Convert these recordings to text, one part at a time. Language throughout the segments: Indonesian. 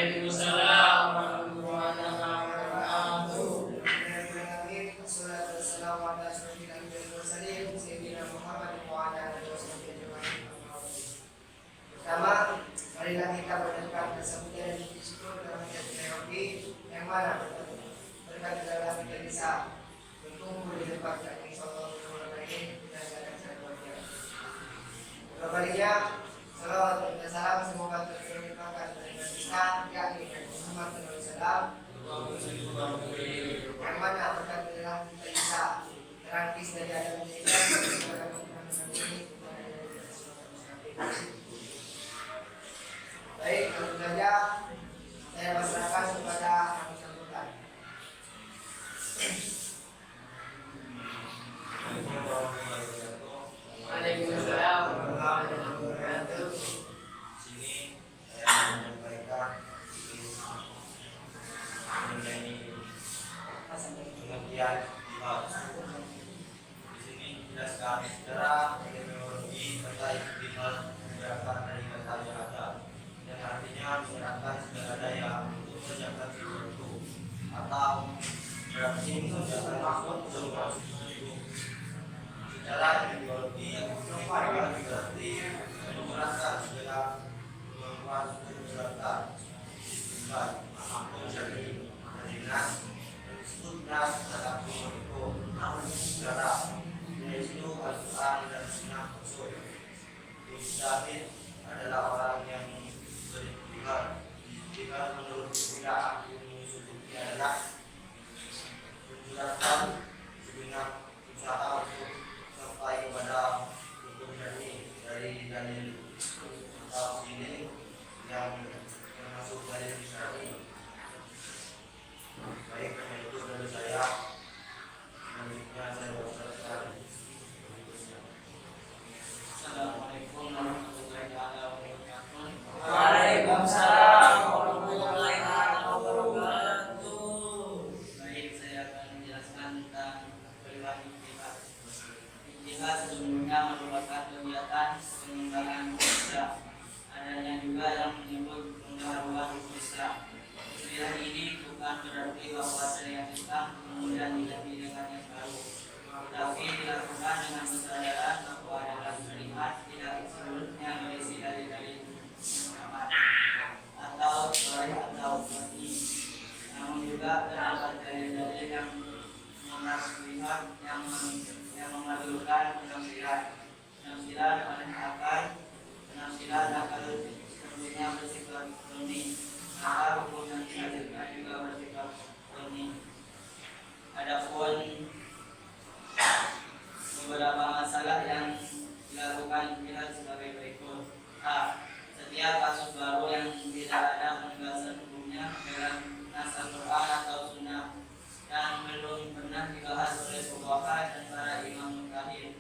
Waalaikumsalam warahmatullahi wabarakatuh. Pertama, marilah kita berdekat bersama di syukur dalam hati yang mana berkat dalam kita bisa bertumbuh di depan kaki Sallallahu Alaihi Wasallam dan akan saya bahagia. Kembalinya, salawat dan salam semoga tercurahkan dari kita yakni Muhammad SAW yang mana berkat dalam kita bisa terangkis dari adab kita kepada teman-teman ini. Baik, tentu saja saya pasrahkan kepada yang bersangkutan. Waalaikumsalam warahmatullahi wabarakatuh. Sini saya menyampaikan mengenai pengertian hal. Di sini dijelaskan secara terminologi kata ikhtimal gerakan dari kata yang ada, yang artinya mengerahkan segala daya untuk menjaga sesuatu atau berarti mengerjakan maksud semua. Secara terminologi berarti mengerahkan segala kemampuan untuk bergerak baik apapun dari dinas dan ataupun itu secara yaitu Al-Quran dan Sunnah Rasul. David adalah orang yang berikhtiar menurut kebiasaan yang adalah menjelaskan segenap usaha untuk sampai kepada hukum dari dalil atau ini yang termasuk dalil syar'i. Baik, itu dari saya. Selanjutnya saya berserah. Assalamualaikum warahmatullahi wabarakatuh. Waalaikumsalam warahmatullahi wabarakatuh. Baik, saya akan menjelaskan tentang perihal ikhtiar. Ikhtiar sesungguhnya merupakan kegiatan pengembangan Islam. Adanya juga yang menyebut pembaharuan Islam. Istilah ini bukan berarti bahwa syariat Islam kemudian diganti dengan yang baru, tapi dilakukan dengan kesadaran bahwa dalam syariat tidak seluruhnya berisi dalil-dalil Muhammad atau sahih atau sahih, namun juga terdapat dalil-dalil yang menasbihkan yang memerlukan penafsiran oleh akal. Penafsiran akal tentunya bersifat murni, maka hukum yang dihasilkan juga bersifat murni. Adapun beberapa masalah yang dilakukan pihak sebagai berikut. A. Setiap kasus baru yang tidak ada penegasan hukumnya dalam nas Al-Quran atau Sunnah dan belum pernah dibahas oleh fuqaha dan para imam mujtahid.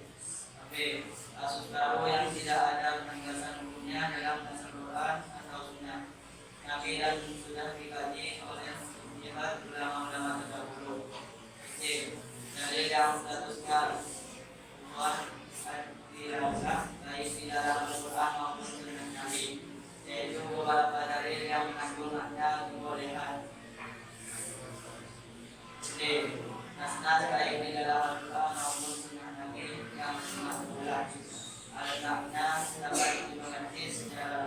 B. Kasus baru yang tidak ada penegasan hukumnya dalam nas Al-Quran atau Sunnah tapi dan sudah dikaji oleh pihak ulama-ulama terdahulu. C. Dalil yang statusnya dirasa baik di dalam Al-Quran maupun Sunnah Nabi, yaitu beberapa dalil yang mengandung ada kebolehan. D. Nas-nas baik di dalam Al-Quran maupun Sunnah Nabi yang mengandung al-makna dapat dimengerti secara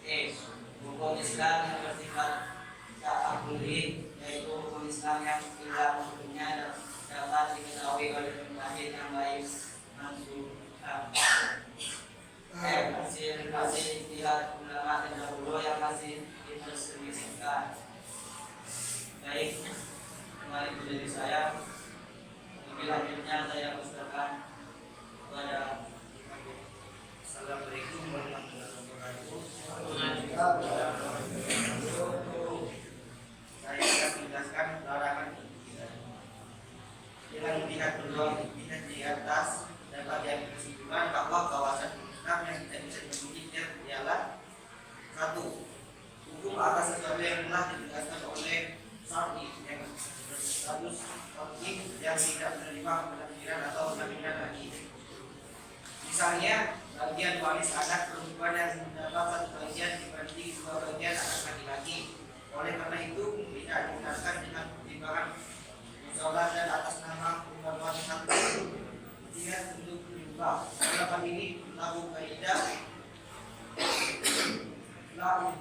E. Hukum Islam yang bersifat ta'abbudi, yaitu hukum Islam yang tidak hukumnya dapat diketahui oleh pemahit yang baik langsung. Hasil ijtihad ulama terdahulu yang masih diperselisihkan. Baik, kembali ke diri saya. Lebih lanjutnya saya persilakan kepada Assalamualaikum warahmatullahi wabarakatuh. Saya akan menjelaskan larangan dengan melihat peluang pihak di atas dapat diambil kesimpulan bahwa kawasan Islam yang tidak bisa dimiliki ialah 1. Hukum atas sesuatu yang telah ditegaskan oleh syar'i yang berstatus fakih yang tidak menerima penafsiran atau penafsiran lagi. Misalnya bagian waris anak perempuan yang mendapat satu bagian dibanding 2 bagian anak laki-laki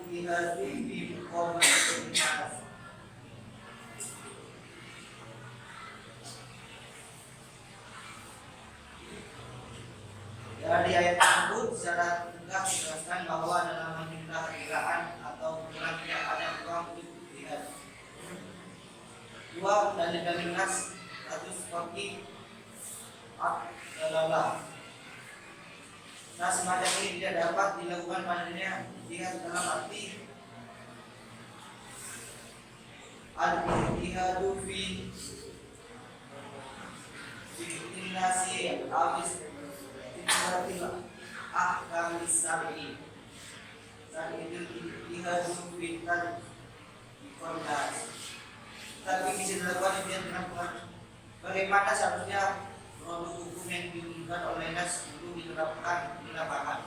al-ijtihad fi muqamatil nas. Dari ayat tersebut secara tegas dijelaskan bahwa dalam meminta kegilaan atau ukuran tidak ada ruang untuk ijtihad. Dua, dalil nas satu seperti adalah nah semacam ini tidak dapat dilakukan padanya ijtihad dalam arti al-ijtihadu fi nasi awis ahkam syar'i. Saat itu ijtihadu fi al-iqadas. Tapi bisa dilakukan dengan bagaimana seharusnya produk hukum yang diinginkan oleh nas itu diterapkan di lapangan.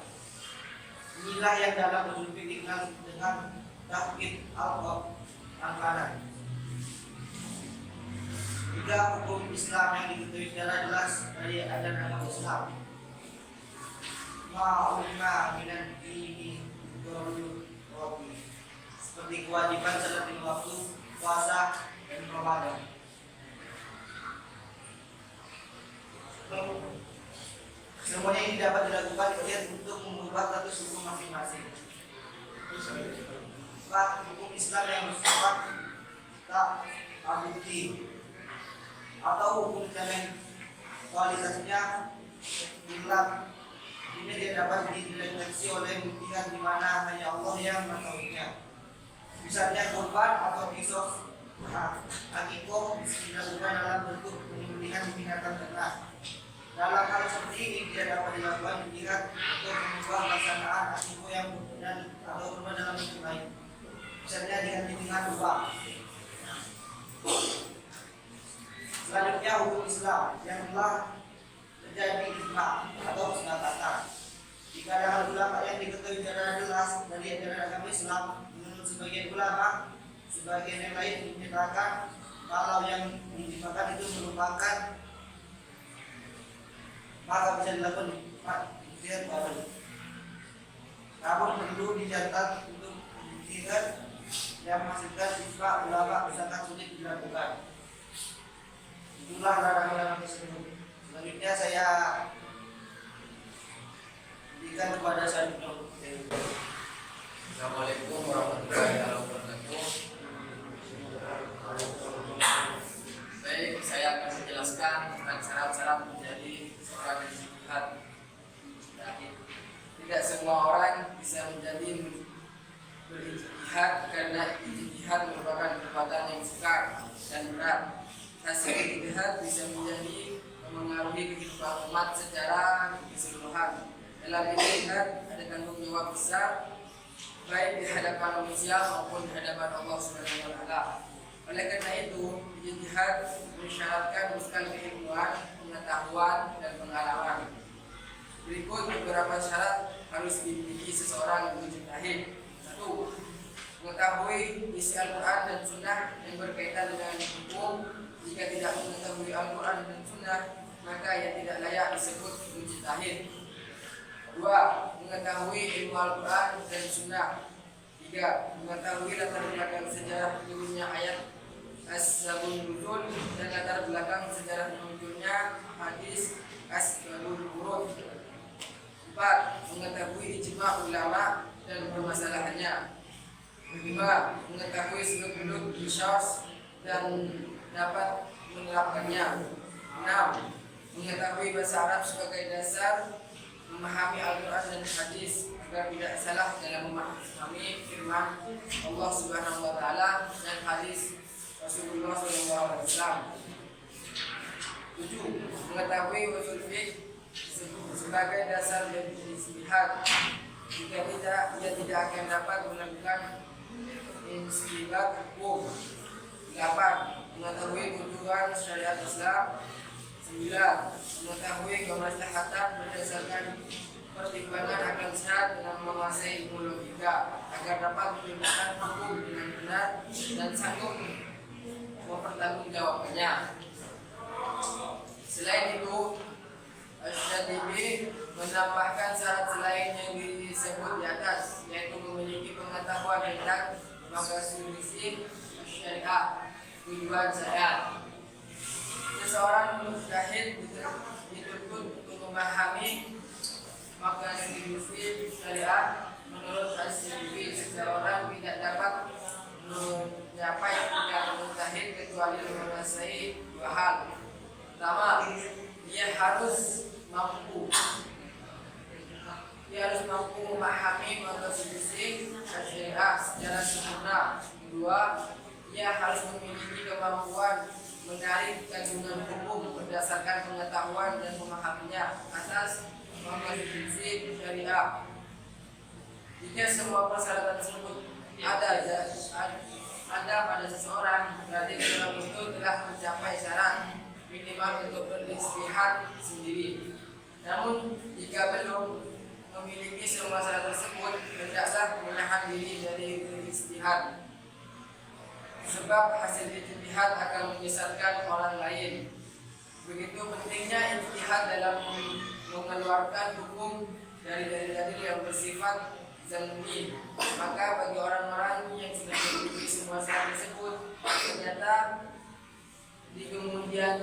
Inilah yang dalam usul fikih dengan tahqiq al-qanan. Jika hukum Islam yang diketahui secara jelas dari ajaran agama Islam, ma'ulma minan dini doruri, seperti kewajiban salat lima waktu, puasa dan Ramadan. Semuanya ini dapat dilakukan untuk mengubah status hukum masing-masing. Hukum Islam yang bersifat tak abadi atau hukum yang kualitasnya hilang, ini dia dapat dideteksi oleh buktian di mana hanya Allah yang mengetahuinya. Misalnya korban atau kisos akikoh dilakukan dalam bentuk penyembelihan binatang ternak. Dalam hal seperti ini tidak dapat dilakukan ijtihad untuk mengubah pelaksanaan akikoh yang dan atau korban dalam bentuk lain. Misalnya diganti dengan ubah. Selanjutnya hukum Islam yang telah terjadi ijma atau kesepakatan. Jika ada ulama yang diketahui secara jelas dari ajaran agama Islam, menurut sebagian ulama, sebagian yang lain menyatakan kalau yang dimakan itu merupakan, maka bisa dilakukan ijtihad baru. Namun perlu dicatat untuk ijtihad yang menghasilkan ijma ulama sangat sulit dilakukan. Itulah larangan tersebut. Selanjutnya saya berikan kepada saya. Assalamualaikum warahmatullahi wabarakatuh. Baik, saya akan menjelaskan tentang syarat-syarat menjadi seorang ijtihad. Tidak semua orang bisa menjadi berijtihad karena ijtihad merupakan perbuatan yang sukar dan berat. Hasil ijtihad bisa menjadi memengaruhi kehidupan umat secara keseluruhan. Dalam ijtihad ada tanggung jawab besar baik di hadapan manusia maupun di hadapan Allah Subhanahu wa taala. Oleh karena itu, ijtihad mensyaratkan bekal keilmuan, pengetahuan dan pengalaman. Berikut beberapa syarat harus dimiliki seseorang yang mujtahid. 1. Mengetahui isi Al-Quran dan Sunnah yang berkaitan dengan hukum. Jika tidak mengetahui Al-Quran dan Sunnah, maka ia tidak layak disebut mujtahid. 2. Mengetahui ilmu Al-Quran dan Sunnah. 3. Mengetahui latar belakang sejarah turunnya ayat As-Sabun Nuzul dan latar belakang sejarah munculnya hadis As-Sabun Urut. 4. Mengetahui ijma ulama dan permasalahannya. 5. Mengetahui seluk-beluk qisas dan dapat menerapkannya. 6. Mengetahui bahasa Arab sebagai dasar memahami Al-Quran dan hadis agar tidak salah dalam memahami firman Allah Subhanahu wa taala dan hadis Rasulullah SAW. 7. Mengetahui usul fiqh sebagai dasar dari ijtihad. Jika tidak, ia tidak akan dapat melakukan istinbat hukum. 8. Mengetahui tujuan syariat Islam. 9. Mengetahui kemaslahatan berdasarkan pertimbangan akal sehat dalam menguasai ilmu logika agar dapat menentukan hukum dengan benar dan sanggup mempertanggungjawabkannya. Selain itu, Asy-Syatibi menambahkan syarat selain yang disebut di atas, yaitu memiliki pengetahuan tentang maqasid syariah, tujuan syariat. Seseorang mujtahid dituntut untuk memahami maqasid syariah. Menurut Asy-Syafi'i, seseorang tidak dapat mencapai tingkat mujtahid kecuali menguasai dua hal. Pertama, dia harus mampu memahami maqasid syariah secara sempurna. Kedua, dia harus memiliki kemampuan menarik kandungan hukum berdasarkan pengetahuan dan memahaminya atas maqasid syariah. Jika semua persyaratan tersebut ada pada seseorang, berarti dia betul telah mencapai syarat minimal untuk beristihad sendiri. Namun jika belum memiliki semua syarat tersebut, hendaklah menahan diri dari beristihad, sebab hasil ijtihad akan menyesatkan orang lain. Begitu pentingnya ijtihad dalam mengeluarkan hukum dari dalil-dalil yang bersifat zanni. Maka bagi orang-orang yang sudah memiliki semua syarat tersebut, ternyata di kemudian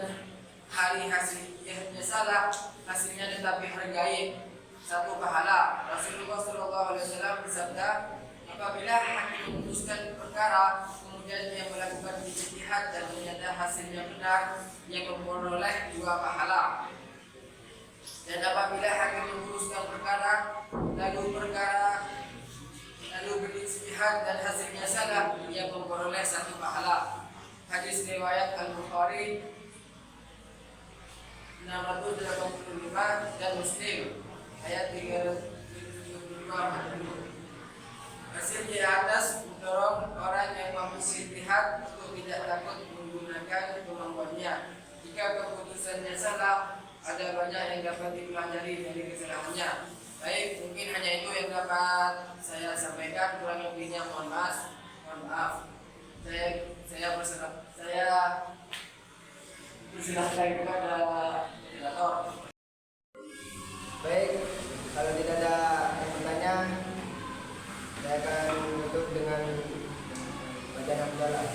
hari hasilnya salah, hasilnya tetapi hargai satu pahala. Rasulullah SAW bersabda, apabila hakim memutuskan perkara kemudian dia melakukan ijtihad dan ternyata hasilnya benar, ia memperoleh 2 pahala. Dan apabila hakim memutuskan perkara lalu berijtihad dan hasilnya salah, ia memperoleh 1 pahala. Hadis riwayat Al-Bukhari 685 dan Muslim ayat 375. Hasil di atas mendorong orang yang mampu ijtihad untuk tidak takut menggunakan kemampuannya. Jika keputusannya salah, ada banyak yang dapat dipelajari dari kesalahannya. Baik, mungkin hanya itu yang dapat saya sampaikan. Kurang lebihnya mohon maaf. Saya persilahkan kepada moderator. Baik, kalau tidak ada yang bertanya, saya akan tutup dengan bacaan hamdalah.